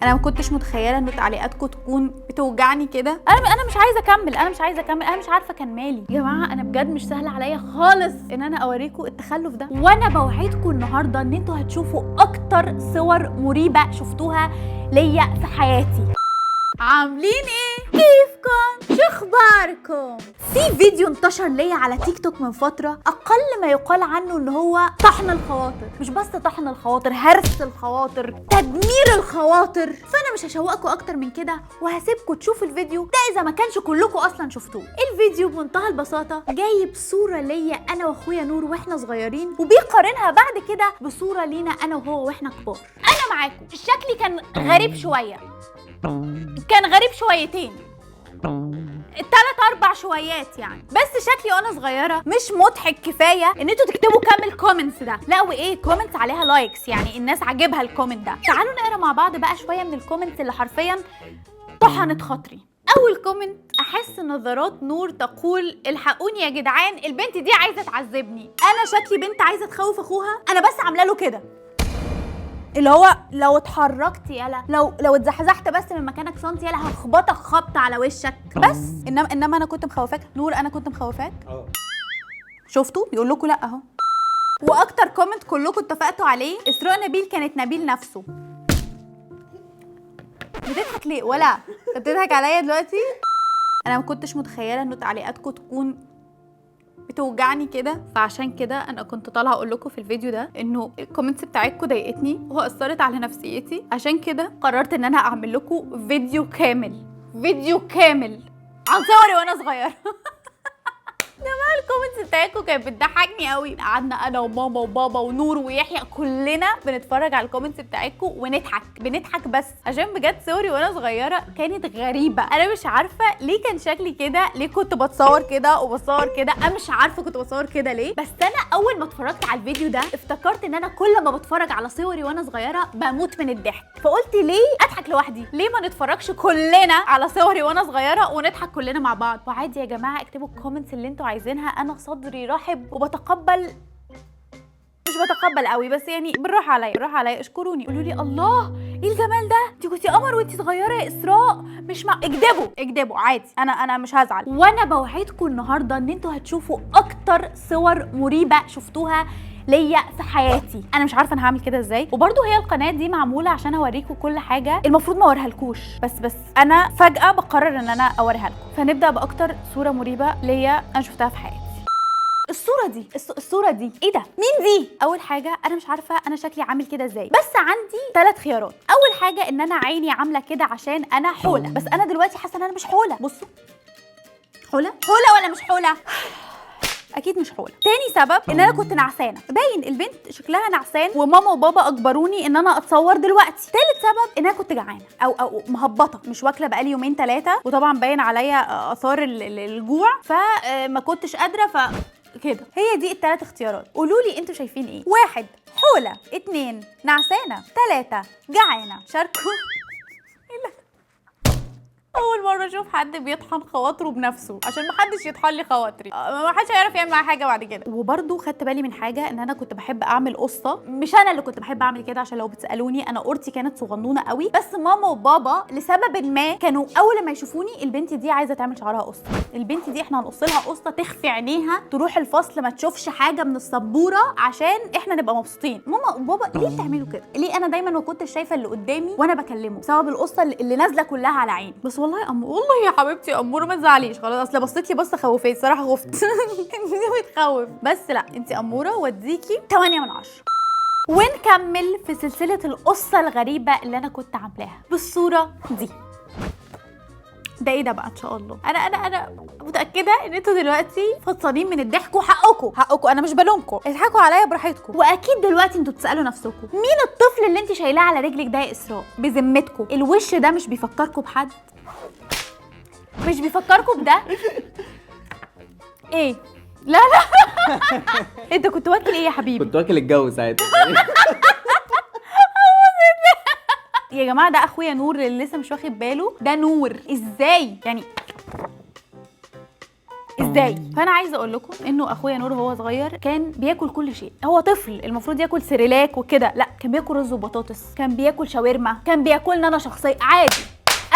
انا ما كنتش متخيله ان تعليقاتكم تكون بتوجعني كده. انا مش عايزه اكمل، انا مش عارفه كان مالي. يا جماعه انا بجد مش سهل عليا خالص ان انا اوريكم التخلف ده، وانا بوعدكم النهارده ان انتوا هتشوفوا اكتر صور مريبه شفتوها ليا في حياتي. عاملين ايه؟ كيفكم؟ شو اخباركم؟ في فيديو انتشر ليا على تيك توك من فتره، اقل ما يقال عنه ان هو طحن الخواطر. مش بس طحن الخواطر، هرس الخواطر، تدمير الخواطر. فانا مش هشوقكم اكتر من كده وهسيبكم تشوفوا الفيديو ده اذا ما كانش كلكم اصلا شفتوه. الفيديو بمنتهى البساطه جايب صوره ليا انا واخويا نور واحنا صغيرين، وبيقارنها بعد كده بصوره لينا انا وهو واحنا كبار. انا معاكم الشكل كان غريب شويه، كان غريب شويتين، 3-4 شويات يعني، بس شكلي وانا صغيره مش مضحك كفايه ان انتوا تكتبوا كام الكومنتس ده. لا وايه كومنتس عليها لايكس، يعني الناس عاجبها الكومنت ده. تعالوا نقرا مع بعض بقى شويه من الكومنتس اللي حرفيا طحنت خاطري. اول كومنت: احس نظرات نور تقول الحقوني يا جدعان، البنت دي عايزه تعذبني. انا شكلي بنت عايزه تخوف اخوها؟ انا بس عامله له كده، اللي هو لو اتحركت يالا، لو اتزحزحت بس من مكانك سنتي يالا هخبطك خبطه على وشك. بس انما انا كنت مخوفاك نور، انا كنت مخوفاك. شفتوا بيقول لكم لا اهو. واكتر كومنت كلكم اتفقتوا عليه: اسراء نبيل كانت نبيل نفسه. بتضحك ليه؟ ولا انت بتضحك عليا دلوقتي؟ انا ما كنتش متخيله ان تعليقاتكم تكون بتوجعني كده، فعشان كده انا كنت طالعه اقول لكم في الفيديو ده انه الكومنتس بتاعتكم ضايقتني واثرت على نفسيتي. عشان كده قررت ان انا اعمل لكم فيديو كامل عن صوري وانا صغيره. جماعه الكومنتس بتاعتكم كانت بتضحكني قوي. قعدنا انا وماما وبابا ونور ويحيى كلنا بنتفرج على الكومنتس بتاعتكم بنضحك بس عشان بجد صوري وانا صغيره كانت غريبه. انا مش عارفه ليه كان شكلي كده، ليه كنت بتصور كده وبصور كده، انا مش عارفه كنت بصور كده ليه. بس انا اول ما اتفرجت على الفيديو ده افتكرت ان انا كل ما بتفرج على صوري وانا صغيره بموت من الضحك، فقلت ليه اضحك لوحدي؟ ليه ما نتفرجش كلنا على صوري وانا صغيره ونضحك كلنا مع بعض؟ وعادي يا جماعه اكتبوا الكومنتس اللي انتوا عايزينها، انا صدري رحب وبتقبل. مش بتقبل قوي بس يعني بالراحه عليا اشكروني، قولوا لي الله ايه الجمال ده، انت كنتي قمر وانت صغيره يا اسراء. مش اكدبوا عادي، انا مش هزعل. وانا بوعدكم النهارده ان انتوا هتشوفوا اكتر صور مريبه شفتوها ليا في حياتي. انا مش عارفه انا هعمل كده ازاي، وبرده هي القناه دي معموله عشان اوريكم كل حاجه المفروض ما اوريهالكوش، بس انا فجاه بقرر ان انا اوريها لكم. فنبدا باكتر صوره مريبه ليا انا شفتها في حياتي. الصورة دي ايه ده؟ مين دي؟ اول حاجة انا مش عارفة انا شكلي عامل كده ازاي، بس عندي 3 خيارات. اول حاجة ان انا عيني عاملة كده عشان انا حولة، بس انا دلوقتي حاسة ان انا مش حولة. بصوا، حولة ولا مش حولة؟ اكيد مش حولة. تاني سبب ان انا كنت نعسانة، باين البنت شكلها نعسان وماما وبابا اجبروني ان انا اتصور دلوقتي. تالت سبب ان انا كنت جعانة او مهبطة، مش واكلة بقالي 2-3، وطبعا باين عليا اثار الجوع، فما كنتش قادرة كده. هي دي ال3 اختيارات، قولوا لي انتوا شايفين ايه؟ 1 حولة، 2 نعسانة، 3 جعانة. شاركوا. اول مره اشوف حد بيطحن خواطره بنفسه عشان محدش يطحن لي خواطري، ما حدش هيعرف يعمل معايا حاجه بعد كده. وبرده خدت بالي من حاجه، ان انا كنت بحب اعمل قصه. مش انا اللي كنت بحب اعمل كده، عشان لو بتسالوني انا قرتي كانت صغنونه قوي، بس ماما وبابا لسبب ما كانوا اول ما يشوفوني البنت دي عايزه تعمل شعرها قصه، البنت دي احنا هنقص لها قصه تخفي عينيها، تروح الفصل ما تشوفش حاجه من السبوره عشان احنا نبقى مبسوطين. ماما وبابا ليه بتعملوا كده؟ ليه انا دايما ما كنتش شايفه اللي قدامي وانا بكلمه بسبب القصه اللي نازله كلها على عيني. بس والله والله يا حبيبتي يا اموره ما تزعليش خلاص، اصل بصيت لي بصه خوفت صراحه، خفت. بتخوف. بس لا انت اموره واديكي 8 من 10. ونكمل في سلسله القصه الغريبه اللي انا كنت عاملاها بالصوره دي. ده ايه ده بقى؟ ان شاء الله انا متاكده ان انتوا دلوقتي فطسانين من الضحك، وحقكم انا مش بلومكم، اضحكوا عليا براحتكم. واكيد دلوقتي انتوا بتسالوا نفسكم مين الطفل اللي انت شايلاه على رجلك ده يا اسراء؟ بذمتكم الوش ده مش بيفكركم بحد؟ مش بيفكركم بده؟ ايه؟ لا انت كنت واكل ايه يا حبيبي؟ كنت واكل الجو ساعتها. يا جماعه ده اخويا نور اللي لسه مش واخد باله، ده نور ازاي يعني؟ ازاي؟ فانا عايزه اقول لكم انه اخويا نور وهو صغير كان بياكل كل شيء. هو طفل المفروض ياكل سيريلاك وكده، لا كان بياكل رز وبطاطس، كان بياكل شاورما، كان بياكلني انا شخصيا عادي.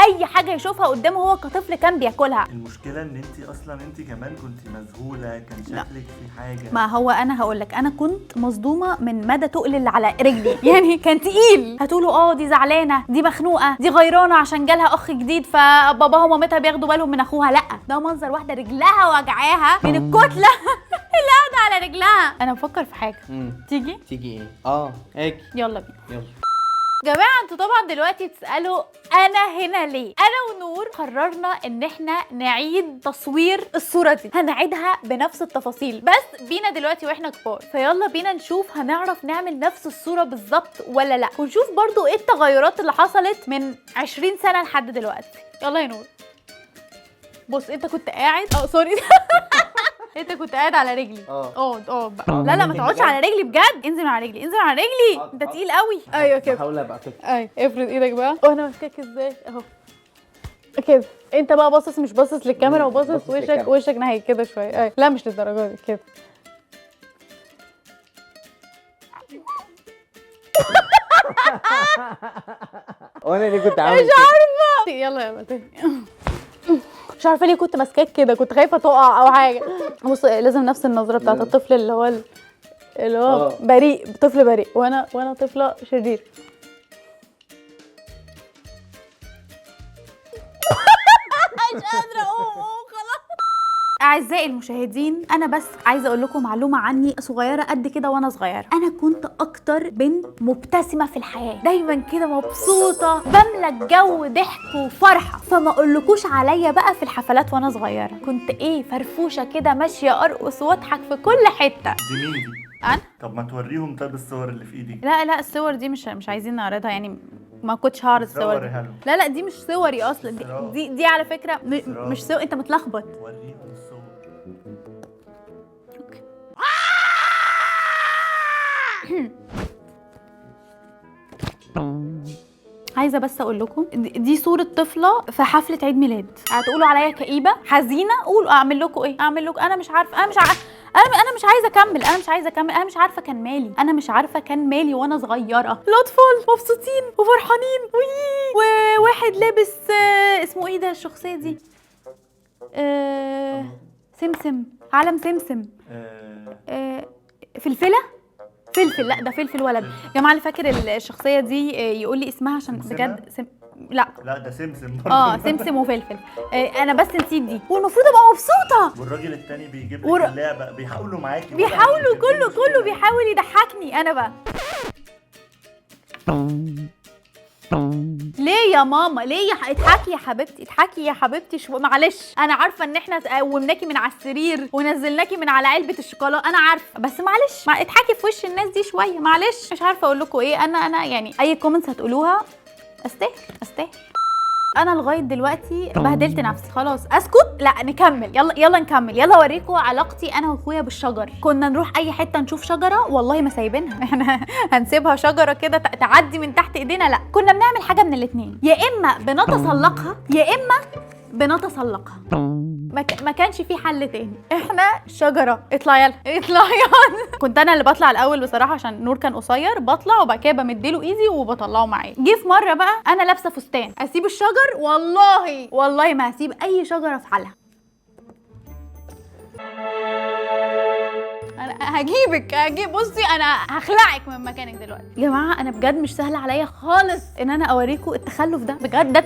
اي حاجه يشوفها قدامه هو كطفل كان بياكلها. المشكله ان انت اصلا كمان كنت مذهوله، كان شكلك في حاجه. ما هو انا هقول لك، انا كنت مصدومه من مدى تقل اللي على رجلي يعني كان تقيل. هتقولوا دي زعلانه، دي مخنوقه، دي غيرانه عشان جالها اخ جديد فباباها ومامتها بياخدوا بالهم من اخوها. لا، ده منظر واحده رجلها وجعاها من الكتله اللي قاعده على رجلها. انا بفكر في حاجه. تيجي ايه؟ اجي. يلا بينا. يلا جماعه، انتوا طبعا دلوقتي تسالوا انا هنا ليه. انا ونور قررنا ان احنا نعيد تصوير الصوره دي، هنعيدها بنفس التفاصيل بس بينا دلوقتي واحنا كبار. فيلا بينا نشوف هنعرف نعمل نفس الصوره بالظبط ولا لا، ونشوف برضو ايه التغيرات اللي حصلت من 20 سنه لحد دلوقتي. يلا يا نور. بص انت كنت قاعد سوري انت كنت قاعد على رجلي. اقعد بقى. لا ما تقعدش على رجلي بجد. انزل على رجلي، انزل على رجلي. انت تقيل قوي. ايوه كده. بحاول ابقى كده. ايوه افرد ايدك بقى. وانا ماسكاك ازاي اهو كده. انت بقى باصص، مش باصص للكاميرا وباصص وشك ناحيه كده شويه. ايوه لا مش للدرجه دي كده. وانا اللي كنت عامل مش عارفه. يلا تاني. مش عارفه ليه كنت ماسكاك كده، كنت خايفه تقع او حاجه. بص لازم نفس النظره بتاعت الطفل اللي هو بريء، طفل بريء، وانا طفله شرير. مش قادره اقوم خلاص. اعزائي المشاهدين، انا بس عايزه اقول لكم معلومه عني صغيره قد كده. وانا صغيره انا كنت اكتر بنت مبتسمه في الحياه، دايما كده مبسوطه، بملى الجو ضحك وفرحه. فما اقولكوش عليا بقى في الحفلات وانا صغيره كنت فرفوشه كده، ماشيه ارقص واضحك في كل حته. دي مين دي؟ انا؟ طب ما توريهم طيب الصور اللي في ايدك. لا الصور دي مش عايزين نعرضها يعني، ما كنتش هعرض الصور دي. لا دي مش صوري اصلا. دي على فكره مش صور. انت متلخبط. وريهم الصور. عايزه بس اقول لكم دي صوره طفله في حفله عيد ميلاد. هتقولوا عليا كئيبه حزينه، قولوا اعمل لكم ايه؟ اعمل لكم انا مش عارفه. انا مش عايزه اكمل. انا مش عارفه كان مالي. وانا صغيره. الاطفال مبسوطين وفرحانين وواحد لابس اسمه ايه ده الشخصيه دي؟ سمسم، عالم سمسم. فلفله. لا ده فلفل ولد. يا جماعه اللي فاكر الشخصيه دي يقول لي اسمها عشان بجد لا ده سمسم. سمسم وفلفل. انا بس نسيت دي، والمفروض ابقى مبسوطه. والراجل التاني بيجيب لك اللعبه، بيحاولوا معاكي، كله بيحاول يضحكني انا بقى. ليه يا ماما؟ ليه اضحكي يا حبيبتي معلش. انا عارفه ان احنا قومناكي من على السرير ونزلناكي من على علبه الشوكولاته، انا عارفه، بس معلش اضحكي في وش الناس دي شويه معلش. مش عارفه اقول لكم ايه. انا يعني اي كومنتس هتقولوها استاهل. انا لغايه دلوقتي بهدلت نفسي. خلاص اسكت؟ لا نكمل. يلا نكمل. يلا اوريكم علاقتي انا واخويا بالشجر. كنا نروح اي حته نشوف شجره، والله ما سايبينها. احنا هنسيبها شجره كده تعدي من تحت ايدينا؟ لا، كنا بنعمل حاجه من الاثنين، يا اما بنتسلقها يا اما بنتسلقها. ما كانش في حل تاني. احنا شجره. اطلع يلا. كنت انا اللي بطلع الاول بصراحه عشان نور كان قصير. بطلع وبعد كده بمديله ايزي وبطلعه معايا. جه في مره بقى انا لابسه فستان، اسيب الشجر؟ والله ما هسيب اي شجره في حالها. انا هجيب بصي انا هخلعك من مكانك دلوقتي. يا جماعه انا بجد مش سهل عليا خالص ان انا اوريكم التخلف ده. بجد ده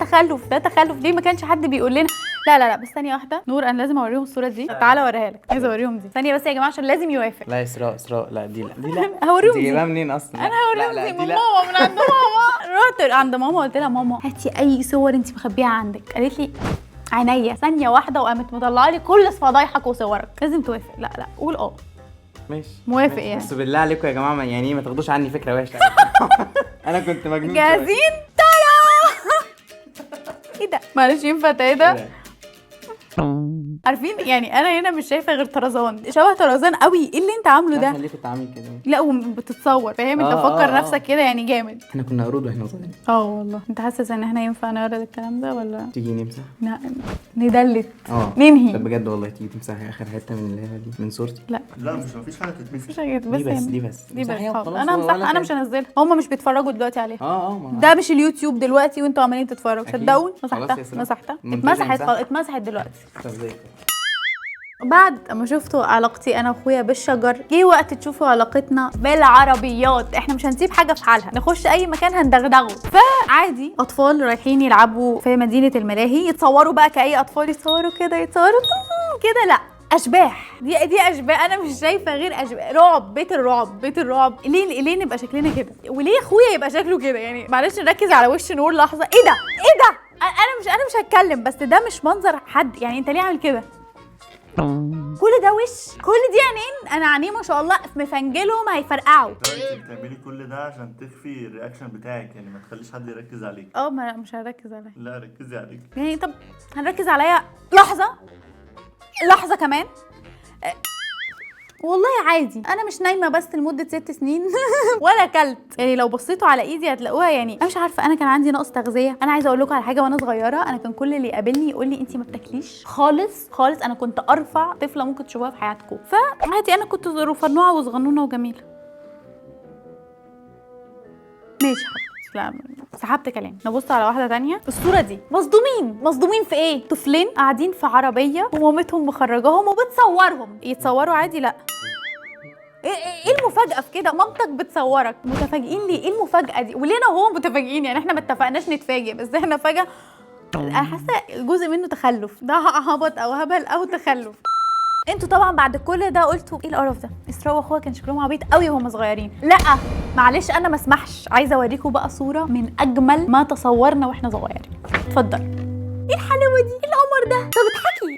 تخلف ليه ما كانش حد بيقول لنا؟ لا بس ثانيه واحده نور، انا لازم اوريهم الصوره دي. تعالى اوريها لك. عايزه اوريهم دي ثانيه بس يا جماعه عشان لازم يوافق. لا اسراء لا دي لا هوريهم دي. جايبها منين اصلا؟ انا هوريهم دي من ماما، من عند ماما. رحت عند ماما قلت لها ماما هاتي اي صور انت مخبيها عندك. قالت لي عينيا. ثانيه واحده وقامت مطلعه لي كل فضايحك وصورك. لازم توافق. لا قول ماشي موافق يعني. بس بالله عليكم يا جماعه يعني ما تاخدوش عني فكره وحشه. انا كنت مجنون. جاهزين؟ ايه ده؟ معلش ينفع تعيدها؟ عارفين يعني انا هنا مش شايفه غير طرزان، شبه طرزان قوي. ايه اللي انت عامله ده؟ انا ليه كنت عامل كده؟ لا وبتتصور فاهم انت فكر نفسك كده يعني جامد. احنا كنا قرود واحنا صغيرين. والله انت حاسس ان احنا ينفع نعرض الكلام ده ولا تيجي نمسح؟ لا ندلت طب ننهي؟ بجد والله تيجي تمسحي اخر حته من اللعبه دي من صورتي؟ لا مفيش حاجه تتمسح. مش هجيب دي بس يعني. دي بس دي بس امسحيها حاضر. وخلاص انا ولا امسحها، انا مش كده. هنزلها، هم مش بيتفرجوا دلوقتي عليها. ما ده مش اليوتيوب دلوقتي وانتوا عمالين تتفرجوا، أكيد. صدقوني. خلاص يا مسحتها سلام. اتمسحت منتظر اتمسحت دلوقتي. طب زي كده. بعد اما شفتوا علاقتي انا واخويا بالشجر، جه وقت تشوفوا علاقتنا بالعربيات. احنا مش هنسيب حاجه في حالها، نخش اي مكان هندغدغه. فعادي اطفال رايحين يلعبوا في مدينه الملاهي يتصوروا بقى كاي اطفال، يتصوروا كده يتصوروا كده. لا اشباح، دي اشباح. انا مش شايفه غير اشباح. رعب، بيت الرعب، بيت الرعب. ليه نبقى شكلنا كده؟ وليه اخويا يبقى شكله كده؟ يعني معلش نركز على وش نور لحظه. ايه ده؟ انا مش هتكلم، بس ده مش منظر حد. يعني انت ليه عامل كده؟ كل ده وش، كل دي عينين. انا عينيه ما شاء الله مفنجلهم هيفرقعوا. انت بتعملي كل ده عشان تخفي الرياكشن بتاعك، يعني ما تخليش حد يركز عليك. ما مش هنركز عليا. لا ركزي عليك. يعني طب هنركز عليا لحظه كمان. والله عادي، انا مش نايمه بس لمده 6 سنين ولا كلت. يعني لو بصيتوا على ايدي هتلاقوها، يعني انا مش عارفه، انا كان عندي نقص تغذيه. انا عايزه اقول لكم على حاجه، وانا صغيره انا كان كل اللي يقابلني يقول لي انت ما بتاكليش خالص خالص. انا كنت ارفع طفله ممكن تشوفوها في حياتكم، فعادي انا كنت رفنوعه وصغنونه وجميله. ماشي حبيبتي، لا سحبت كلام. نبص على واحده تانية. الصوره دي مصدومين في ايه؟ طفلين قاعدين في عربيه ومامتهم مخرجاهم وبتصورهم. يتصوروا عادي؟ لا. ايه المفاجاه في كده؟ مامتك بتصورك، متفاجئين ليه؟ ايه المفاجاه دي؟ وليه انا وهو متفاجئين؟ يعني احنا ما اتفقناش نتفاجئ، بس احنا فجاه. انا حاسه جزء منه تخلف، ده هبط او هبل او تخلف. انتوا طبعا بعد كل ده قلتوا ايه القرف ده؟ اسراء واخوها كان شكلهم عبيط قوي وهم صغيرين. لا معلش انا ما اسمحش. عايزه اوريكم بقى صوره من اجمل ما تصورنا واحنا صغيرين. اتفضل. ايه الحلاوه دي؟ ايه القمر ده؟ طب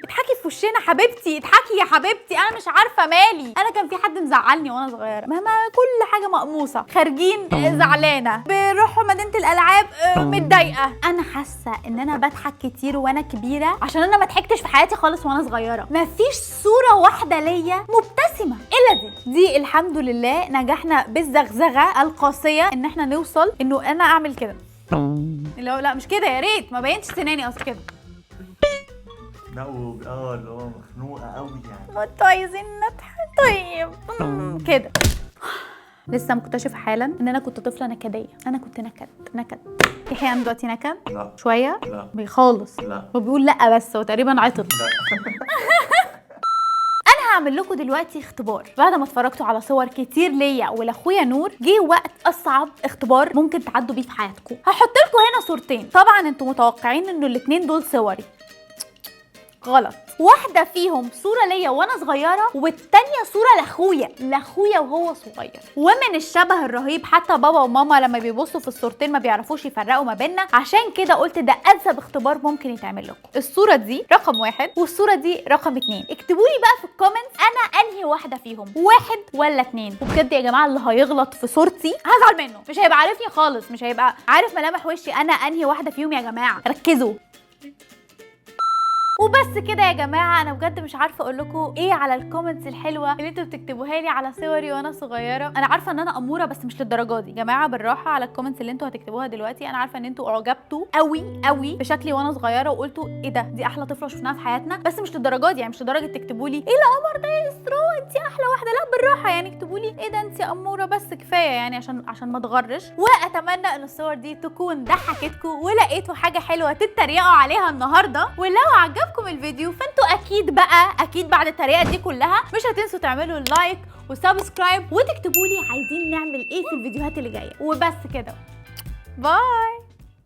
اضحكي في وشنا حبيبتي، اضحكي يا حبيبتي. انا مش عارفه مالي. انا كان في حد مزعلني وانا صغيره، مهما كل حاجه مقموصه. خارجين زعلانه، بنروح مدينه الالعاب متضايقه. انا حاسه ان انا بضحك كتير وانا كبيره عشان انا ما ضحكتش في حياتي خالص وانا صغيره. مفيش صوره واحده ليا مبتسمه الا دي الحمد لله. نجحنا بالزغزغه القاسيه ان احنا نوصل انه انا اعمل كده. لا مش كده، يا ريت ما بينش سناني اصلا كده. لا اللي هو مخنوقه قوي يعني. انتوا عايزين نضحك طيب كده. لسه مكتشفه حالا ان انا كنت طفله نكديه. انا كنت نكد. يحيى انا دلوقتي نكد؟ لا شويه؟ لا خالص. لا. هو بيقول لا بس هو تقريبا عطل. لا انا هعمل لكم دلوقتي اختبار. بعد ما اتفرجتوا على صور كتير ليا ولاخويا نور، جه وقت اصعب اختبار ممكن تعدوا بيه في حياتكم. هحط لكم هنا صورتين. طبعا انتوا متوقعين انه الاثنين دول صوري. غلط. واحده فيهم صوره ليا وانا صغيره، والتانيه صوره لاخويا وهو صغير. ومن الشبه الرهيب حتى بابا وماما لما بيبصوا في الصورتين ما بيعرفوش يفرقوا ما بيننا. عشان كده قلت ده انسب اختبار ممكن يتعمل لكم. الصوره دي رقم 1 والصوره دي رقم 2. اكتبوا لي بقى في الكومنتس انا انهي واحده فيهم، 1 ولا 2. وبجد يا جماعه اللي هيغلط في صورتي هزعل منه، مش هيبقى عارفني خالص، مش هيبقى عارف ملامح وشي. انا انهي واحده فيهم يا جماعه؟ ركزوا. وبس كده يا جماعه. انا بجد مش عارفه اقول لكم ايه على الكومنتس الحلوه اللي انتوا بتكتبوها لي على صوري وانا صغيره. انا عارفه ان انا اموره بس مش للدرجه دي. جماعه بالراحه على الكومنتس اللي انتوا هتكتبوها دلوقتي. انا عارفه ان انتوا اعجبتوا قوي بشكلي وانا صغيره وقلتوا ايه ده، دي احلى طفله شفناها في حياتنا. بس مش للدرجه دي، يعني مش لدرجه تكتبوا لي ايه القمر ده يا اسراء انت احلى واحده. لا بالراحه، يعني اكتبوا لي ايه ده انت اموره بس كفايه، يعني عشان ما اتغرش. واتمنى ان الصور دي تكون ضحكتكم ولقيتوا حاجه حلوه تتريقوا عليها النهارده. ولو عجبكم الفيديو فانتوا اكيد بعد التريقه دي كلها مش هتنسوا تعملوا لايك وسبسكرايب وتكتبوا لي عايزين نعمل ايه في الفيديوهات اللي جايه. وبس كده، باي.